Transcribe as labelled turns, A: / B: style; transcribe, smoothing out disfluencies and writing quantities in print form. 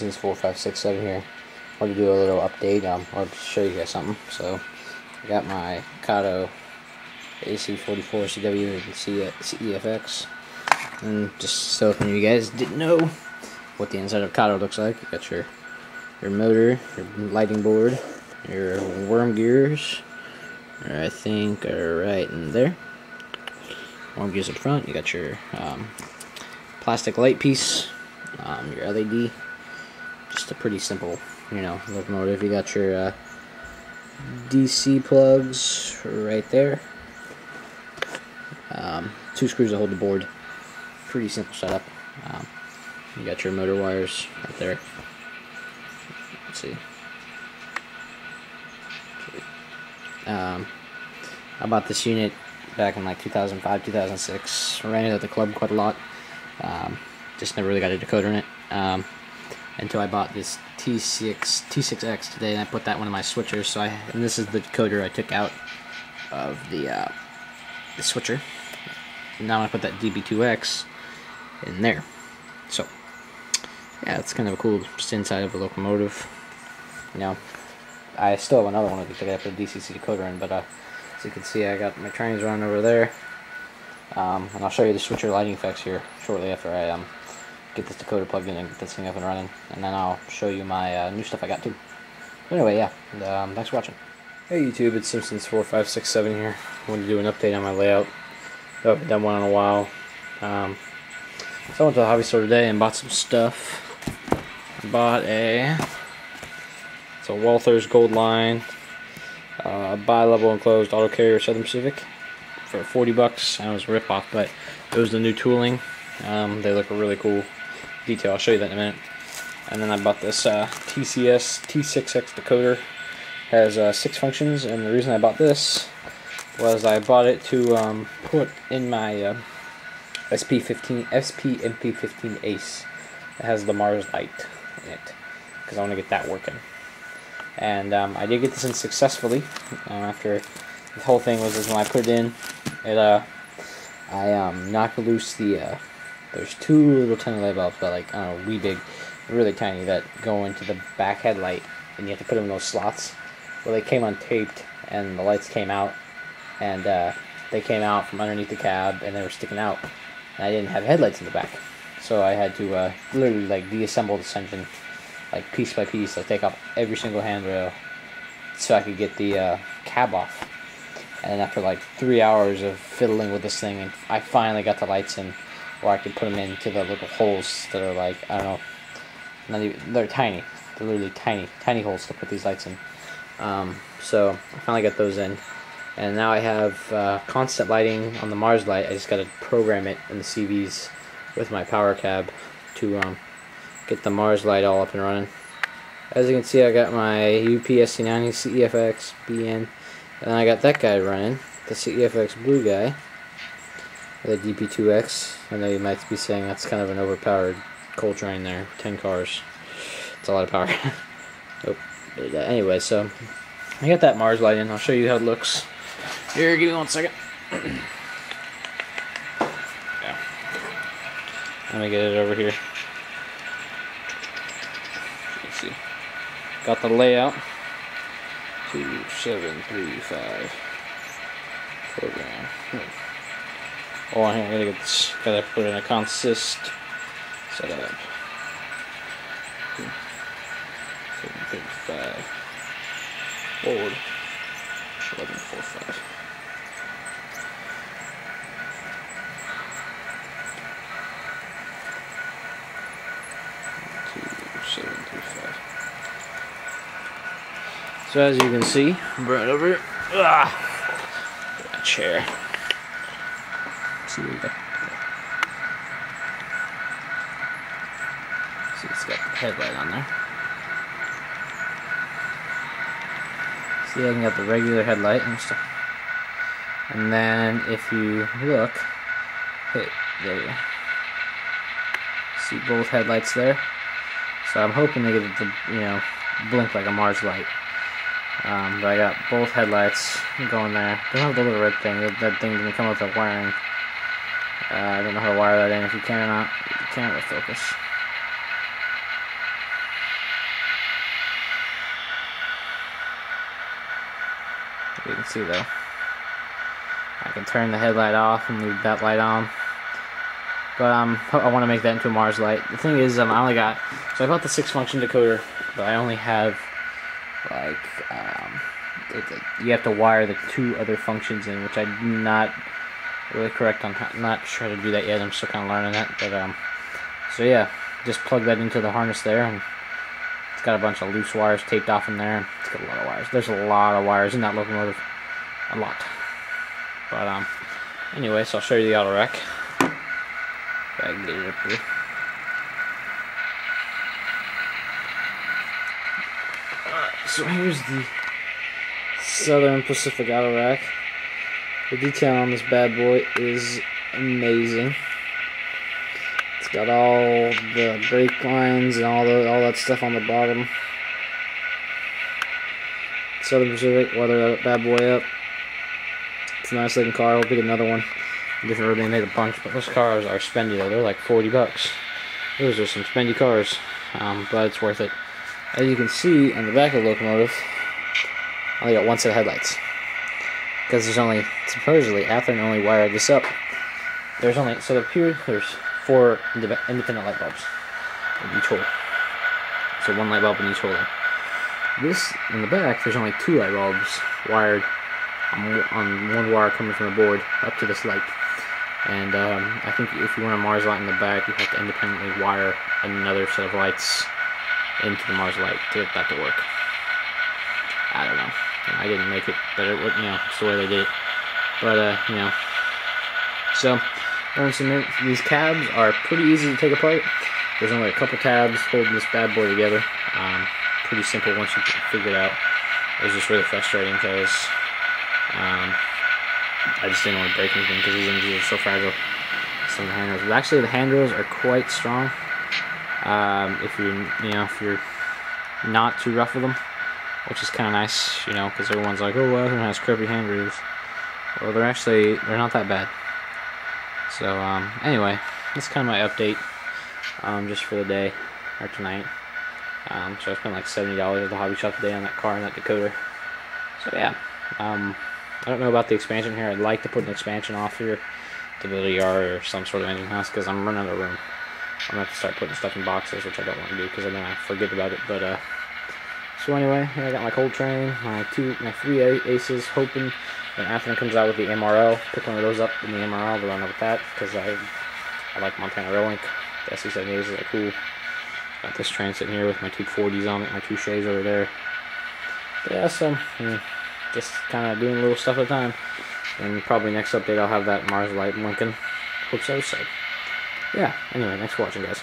A: Simpsons 4, 5, 6, 7 here. I want to do a little update, or show you guys something. So, I got my Kato AC44 CW and CEFX. And just so if you guys didn't know what the inside of Kato looks like, you got your motor, your lighting board, your worm gears, I think are right in there. Worm gears at the front, you got your plastic light piece, your LED, just a pretty simple, locomotive. You got your DC plugs right there, 2 screws that hold the board. Pretty simple setup. You got your motor wires right there. Let's see. I bought this unit back in like 2005, 2006. Ran it at the club quite a lot. Just never really got a decoder in it until I bought this T6X today, and I put that one in my switcher. So and this is the decoder I took out of the switcher. And now I put that DB2X in there. So yeah, it's kind of a cool just inside of a locomotive. I still have another one that I put a DCC decoder in, but as you can see, I got my trains running over there. And I'll show you the switcher lighting effects here shortly after I get this decoder plugged in and get this thing up and running, and then I'll show you my new stuff I got too. Anyway, yeah, thanks for watching. Hey YouTube, it's Simpsons 4, 5, 6, 7 here. I wanted to do an update on my layout. I haven't done one in a while. So I went to the hobby store today and bought some stuff. I bought it's a Walther's Gold Line bi-level enclosed auto carrier Southern Pacific for 40 bucks. I was a rip-off, but it was the new tooling. They look a really cool detail. I'll show you that in a minute. And then I bought this TCS T6X decoder. Has 6 functions, and the reason I bought this was I bought it to put in my SP MP15 Ace. It has the Mars light in it because I want to get that working. And I did get this in successfully. After the whole thing was when I put it in, I knocked loose the. There's 2 little tiny light bulbs, but like, I don't know, wee big, really tiny, that go into the back headlight, and you have to put them in those slots. Well, they came untaped, and the lights came out, and they came out from underneath the cab, and they were sticking out. And I didn't have headlights in the back, so I had to literally like deassemble this engine, like piece by piece. I take off every single handrail so I could get the cab off. And after like 3 hours of fiddling with this thing, and I finally got the lights in, where I could put them into the little holes that are like, I don't know, not even, they're tiny. They're literally tiny holes to put these lights in. So I finally got those in, and now I have constant lighting on the Mars light. I just got to program it in the CVs with my power cab to get the Mars light all up and running. As you can see, I got my UPSC90 CEFX BN, and then I got that guy running, the CEFX blue guy, the DP2X. I know you might be saying that's kind of an overpowered coal train there, 10 cars. It's a lot of power. Nope. But anyway, so I got that Mars light in. I'll show you how it looks. Here, give me 1 second. Yeah. Let me get it over here. Let's see. Got the layout. 2735 program. Oh, I gotta get this. Gotta put in a consist setup. 735 forward 1145. So as you can see, I'm right over here. A chair. See what we got. See, it's got the headlight on there. See, I can get the regular headlight and stuff. And then if you look, hey, there you go. See both headlights there. So I'm hoping to get it to, blink like a Mars light. But I got both headlights going there. Don't have the little red thing. That thing didn't come with the wiring. I don't know how to wire that in, if you can or not. You can't with focus. You can see though. I can turn the headlight off and leave that light on. But I want to make that into a Mars light. The thing is, I only got, so I bought the 6-function decoder, but I only have like you have to wire the 2 other functions in, which I'm not really correct on. I'm not sure how to do that yet. I'm still kind of learning that. But so yeah, just plug that into the harness there, and it's got a bunch of loose wires taped off in there. It's got a lot of wires. There's a lot of wires in that locomotive, a lot. But anyway, so I'll show you the auto rack. If I can get it up here. Alright, so here's the Southern Pacific auto rack. The detail on this bad boy is amazing. It's got all the brake lines and all that stuff on the bottom. Southern Pacific, weather that bad boy up. It's a nice looking car. I'll pick another one. Different road, they made a bunch, but those cars are spendy though. They're like $40. Those are some spendy cars, but it's worth it. As you can see on the back of the locomotive, I only got 1 set of headlights because there's only, supposedly Athearn only wired this up. There's only, so up here there's 4 independent light bulbs in each hole. So 1 light bulb in each hole. This in the back, there's only 2 light bulbs wired on 1 wire coming from the board up to this light. And I think if you want a Mars light in the back, you have to independently wire another set of lights into the Mars light to get that to work. I don't know. I didn't make it, but it, you know, it's the way they did it. But you know, so these cabs are pretty easy to take apart. There's only a couple tabs holding this bad boy together. Pretty simple once you figure it out. It was just really frustrating because I just didn't want to break anything because these engines are so fragile. Some of the handrails, but actually the handrails are quite strong. If you're not too rough with them, which is kind of nice, you know, because everyone's like, oh, Athearn has crappy handrails. Well, they're not that bad. So anyway, that's kind of my update, just for the day or tonight. So I spent like $70 at the hobby shop today on that car and that decoder. So yeah. I don't know about the expansion here. I'd like to put an expansion off here to build a yard or some sort of engine house because I'm running out of room. I'm going to have to start putting stuff in boxes, which I don't want to do because then I forget about it. But so anyway, here I got my cold train, my 3 aces, hoping when Athearn comes out with the MRL, pick one of those up in the MRL to run up with that because I like Montana Rail Link. The SC78s are cool. Got this train sitting here with my 240s on it, my 2 Shays over there. But yeah, so just kind of doing a little stuff at a time. And probably next update I'll have that Mars light in Lincoln. Hope so. So yeah, anyway, thanks for watching, guys.